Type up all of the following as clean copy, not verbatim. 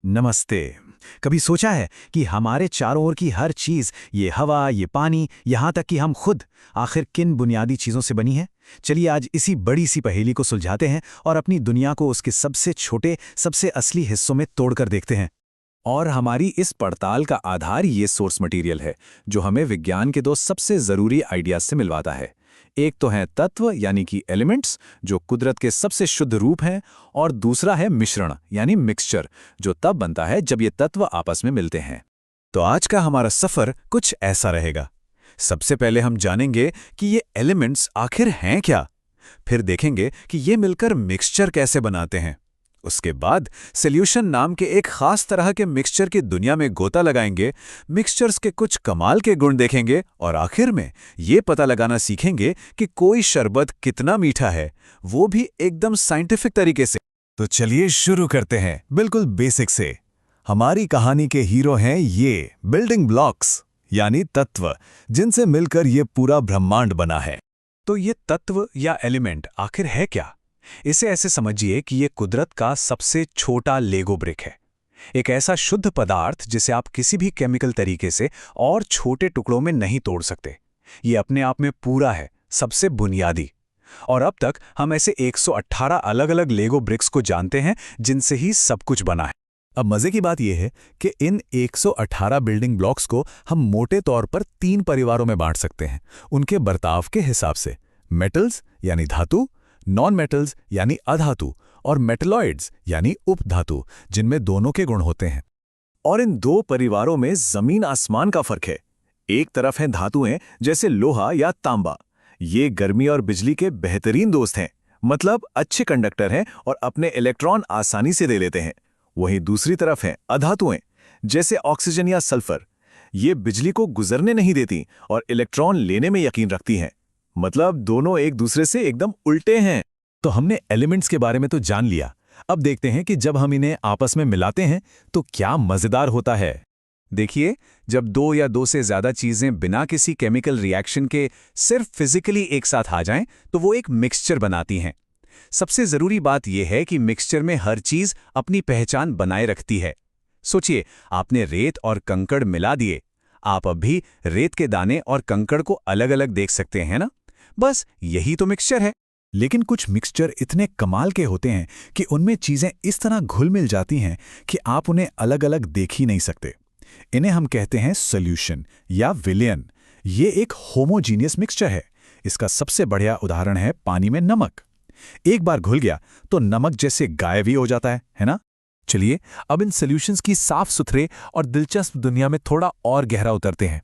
नमस्ते। कभी सोचा है कि हमारे चारों ओर की हर चीज, ये हवा, ये पानी, यहाँ तक कि हम खुद, आखिर किन बुनियादी चीजों से बनी है? चलिए आज इसी बड़ी सी पहेली को सुलझाते हैं और अपनी दुनिया को उसके सबसे छोटे, सबसे असली हिस्सों में तोड़कर देखते हैं। और हमारी इस पड़ताल का आधार ये सोर्स मटेरियल है, जो हमें विज्ञान के दो सबसे जरूरी आइडियाज से मिलवाता है। एक तो है तत्व यानी कि एलिमेंट्स, जो कुदरत के सबसे शुद्ध रूप हैं, और दूसरा है मिश्रण यानी मिक्सचर, जो तब बनता है जब ये तत्व आपस में मिलते हैं। तो आज का हमारा सफर कुछ ऐसा रहेगा। सबसे पहले हम जानेंगे कि ये एलिमेंट्स आखिर हैं क्या। फिर देखेंगे कि ये मिलकर मिक्सचर कैसे बनाते हैं। उसके बाद सॉल्यूशन नाम के एक खास तरह के मिक्सचर की दुनिया में गोता लगाएंगे, मिक्सचर्स के कुछ कमाल के गुण देखेंगे और आखिर में ये पता लगाना सीखेंगे कि कोई शरबत कितना मीठा है, वो भी एकदम साइंटिफिक तरीके से। तो चलिए शुरू करते हैं बिल्कुल बेसिक से। हमारी कहानी के हीरो हैं ये बिल्डिंग ब्लॉक्स यानी तत्व, जिनसे मिलकर ये पूरा ब्रह्मांड बना है। तो ये तत्व या एलिमेंट आखिर है क्या? इसे ऐसे समझिए कि ये कुदरत का सबसे छोटा लेगो ब्रिक है। एक ऐसा शुद्ध पदार्थ जिसे आप किसी भी केमिकल तरीके से और छोटे टुकड़ों में नहीं तोड़ सकते। ये अपने आप में पूरा है, सबसे बुनियादी। और अब तक हम ऐसे 118 अलग-अलग लेगो ब्रिक्स को जानते हैं, जिनसे ही सब कुछ बना है। अब मजे की बात यह है कि इन 118 बिल्डिंग ब्लॉक्स को हम मोटे तौर पर 3 परिवारों में बांट सकते हैं, उनके बर्ताव के हिसाब से। मेटल्स यानी धातु, नॉन मेटल्स यानी अधातु, और मेटलॉइड्स यानी उपधातु, जिनमें दोनों के गुण होते हैं। और इन दो परिवारों में जमीन आसमान का फर्क है। एक तरफ हैं धातुएं जैसे लोहा या तांबा, ये गर्मी और बिजली के बेहतरीन दोस्त हैं, मतलब अच्छे कंडक्टर हैं और अपने इलेक्ट्रॉन आसानी से दे लेते हैं। वहीं दूसरी तरफ हैं अधातुएं जैसे ऑक्सीजन या सल्फर, ये बिजली को गुजरने नहीं देती और इलेक्ट्रॉन लेने में यकीन रखती हैं। मतलब दोनों एक दूसरे से एकदम उल्टे हैं। तो हमने एलिमेंट्स के बारे में तो जान लिया। अब देखते हैं कि जब हम इन्हें आपस में मिलाते हैं तो क्या मजेदार होता है। देखिए, जब दो या दो से ज्यादा चीजें बिना किसी केमिकल रिएक्शन के सिर्फ फिजिकली एक साथ आ जाएं, तो वो एक मिक्सचर बनाती हैं। सबसे जरूरी बात यह है कि मिक्सचर में हर चीज अपनी पहचान बनाए रखती है। सोचिए, आपने रेत और कंकड़ मिला दिए। आप अब भी रेत के दाने और कंकड़ को अलग-अलग देख सकते हैं ना? बस यही तो मिक्सचर है। लेकिन कुछ मिक्सचर इतने कमाल के होते हैं कि उनमें चीजें इस तरह घुल मिल जाती हैं कि आप उन्हें अलग-अलग देख ही नहीं सकते। इन्हें हम कहते हैं सॉल्यूशन या विलयन। ये एक होमोजीनियस मिक्सचर है। इसका सबसे बढ़िया उदाहरण है पानी में नमक। एक बार घुल गया तो नमक जैसे गायब ही हो जाता है ना? चलिए अब इन सॉल्यूशंस की साफ सुथरे और दिलचस्प दुनिया में थोड़ा और गहरा उतरते हैं।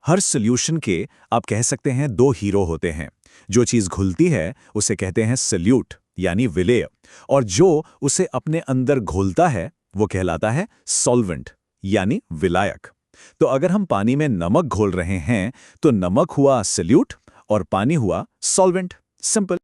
हर सॉल्यूशन के आप कह सकते हैं 2 हीरो होते हैं। जो चीज घुलती है उसे कहते हैं सॉल्यूट यानी विलेय, और जो उसे अपने अंदर घोलता है वो कहलाता है सॉल्वेंट यानी विलायक। तो अगर हम पानी में नमक घोल रहे हैं तो नमक हुआ सॉल्यूट और पानी हुआ सॉल्वेंट। सिंपल।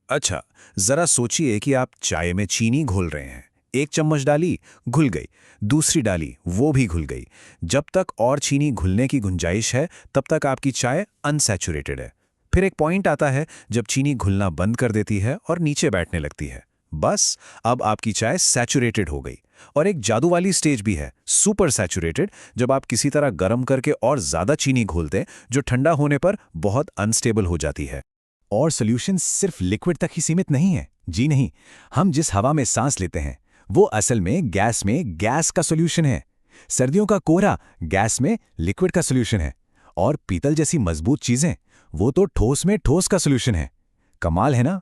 अच्छा, जरा सोचिए कि आप चाय में चीनी घोल रहे हैं। 1 चम्मच डाली, घुल गई। दूसरी डाली, वो भी घुल गई। जब तक और चीनी घुलने की गुंजाइश है तब तक आपकी चाय अनसैचुरेटेड है। फिर एक पॉइंट आता है जब चीनी घुलना बंद कर देती है और नीचे बैठने लगती है। बस अब आपकी चाय सैचुरेटेड हो गई। और एक जादू वाली स्टेज भी है, सुपर सैचुरेटेड, जब आप किसी तरह गर्म करके और ज्यादा चीनी घोल दें, जो ठंडा होने पर बहुत अनस्टेबल हो जाती है। और सॉल्यूशन सिर्फ लिक्विड तक ही सीमित नहीं है। जी नहीं, हम जिस हवा में सांस लेते हैं वो असल में गैस का सॉल्यूशन है। सर्दियों का कोहरा गैस में लिक्विड का सॉल्यूशन है। और पीतल जैसी मजबूत चीजें, वो तो ठोस में ठोस का सॉल्यूशन है। कमाल है ना?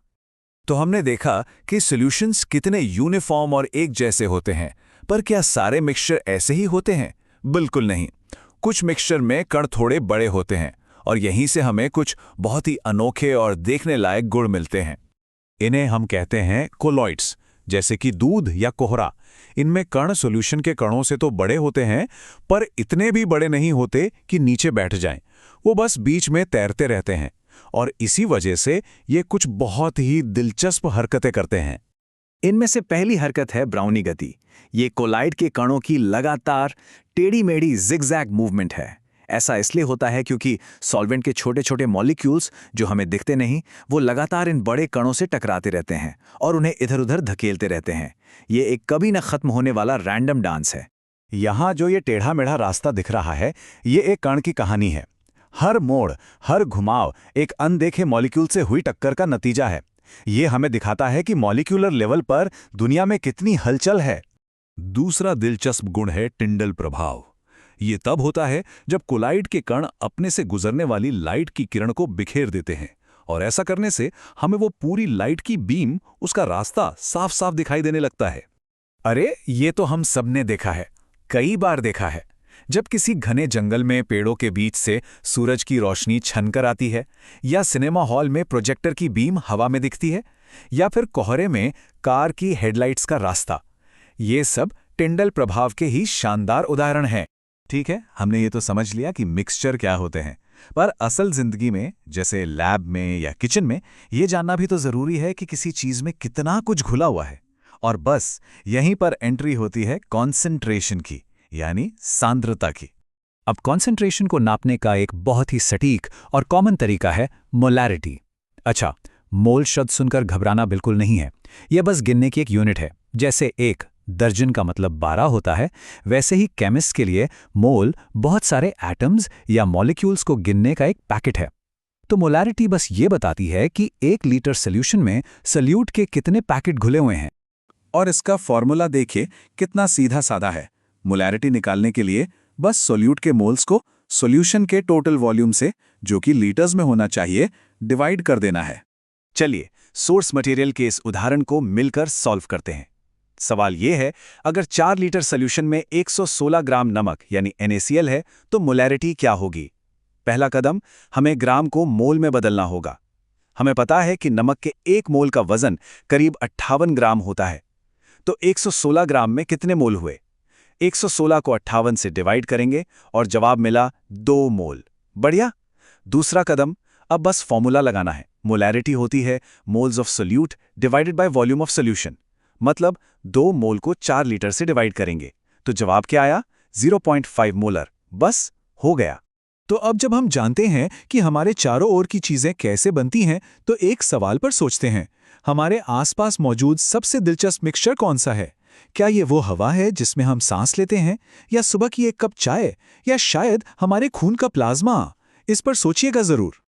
तो हमने देखा कि सॉल्यूशंस कितने यूनिफॉर्म और एक जैसे होते हैं, पर क्या सारे मिक्सचर ऐसे ही होते हैं? बिल्कुल नहीं। कुछ मिक्सचर में कण थोड़े बड़े होते हैं और यहीं से हमें कुछ बहुत ही अनोखे और देखने लायक गुण मिलते हैं। इन्हें हम कहते हैं कोलॉइड्स, जैसे कि दूध या कोहरा। इनमें कण सॉल्यूशन के कणों से तो बड़े होते हैं, पर इतने भी बड़े नहीं होते कि नीचे बैठ जाएं। वो बस बीच में तैरते रहते हैं और इसी वजह से ये कुछ बहुत ही दिलचस्प हरकतें करते हैं। इनमें से पहली हरकत है ब्राउनी गति। ये कोलाइड के कणों की लगातार टेढ़ी मेढ़ी जिगजैग मूवमेंट है। ऐसा इसलिए होता है क्योंकि सॉल्वेंट के छोटे छोटे मॉलिक्यूल्स जो हमें दिखते नहीं, वो लगातार इन बड़े कणों से टकराते रहते हैं और उन्हें इधर-उधर धकेलते रहते हैं। ये एक कभी न खत्म होने वाला रैंडम डांस है। यहाँ जो ये टेढ़ा मेढ़ा रास्ता दिख रहा है, ये एक कण की कहानी है। हर मोड़, हर घुमाव एक अनदेखे मॉलिक्यूल से हुई टक्कर का नतीजा है। ये हमें दिखाता है कि मॉलिक्यूलर लेवल पर दुनिया में कितनी हलचल है। दूसरा दिलचस्प गुण है टिंडल प्रभाव। ये तब होता है जब कोलाइड के कण अपने से गुजरने वाली लाइट की किरण को बिखेर देते हैं, और ऐसा करने से हमें वो पूरी लाइट की बीम, उसका रास्ता साफ साफ दिखाई देने लगता है। अरे ये तो हम सबने देखा है, कई बार देखा है। जब किसी घने जंगल में पेड़ों के बीच से सूरज की रोशनी छनकर आती है, या सिनेमा हॉल में प्रोजेक्टर की बीम हवा में दिखती है, या फिर कोहरे में कार की हेडलाइट्स का रास्ता, ये सब टिंडल प्रभाव के ही शानदार उदाहरण हैं। ठीक है, हमने ये तो समझ लिया कि मिक्सचर क्या होते हैं, पर असल जिंदगी में, जैसे लैब में या किचन में, ये जानना भी तो जरूरी है कि किसी चीज में कितना कुछ घुला हुआ है। और बस यहीं पर एंट्री होती है कॉन्सेंट्रेशन की, यानी सांद्रता की। अब कॉन्सेंट्रेशन को नापने का एक बहुत ही सटीक और कॉमन तरीका है मोलैरिटी। अच्छा, मोल शब्द सुनकर घबराना बिल्कुल नहीं है। यह बस गिनने की एक यूनिट है। जैसे एक दर्जन का मतलब 12 होता है, वैसे ही केमिस्ट के लिए मोल बहुत सारे एटम्स या मॉलिक्यूल्स को गिनने का एक पैकेट है। तो मोलैरिटी बस ये बताती है कि 1 लीटर सोल्यूशन में सल्यूट के कितने पैकेट घुले हुए हैं। और इसका फॉर्मूला देखिए कितना सीधा साधा है। मोलैरिटी निकालने के लिए बस सोल्यूट के मोल्स को सॉल्यूशन के टोटल वॉल्यूम से, जो कि लीटर्स में होना चाहिए, डिवाइड कर देना है। चलिए सोर्स मटेरियल के इस उदाहरण को मिलकर सॉल्व करते हैं। सवाल यह है, अगर 4 लीटर सोल्यूशन में 116 ग्राम नमक यानी NaCl है, तो मोलैरिटी क्या होगी? पहला कदम, हमें ग्राम को मोल में बदलना होगा। हमें पता है कि नमक के 1 मोल का वजन करीब 58 ग्राम होता है। तो 116 ग्राम में कितने मोल हुए? 116 को 58 से डिवाइड करेंगे और जवाब मिला 2 मोल। बढ़िया। दूसरा कदम, अब बस फॉर्मूला लगाना है। मोलैरिटी होती है moles of solute divided by volume of solution. मतलब 2 मोल को 4 लीटर से डिवाइड करेंगे, तो जवाब क्या आया? 0.5 मोलर। बस हो गया। तो अब जब हम जानते हैं कि हमारे चारों ओर की चीजें कैसे बनती हैं, तो एक सवाल पर सोचते हैं, हमारे आसपास मौजूद सबसे दिलचस्प मिक्सचर कौन सा है? क्या ये वो हवा है जिसमें हम सांस लेते हैं, या सुबह की एक कप चाय, या शायद हमारे खून का प्लाज्मा? इस पर सोचिएगा जरूर।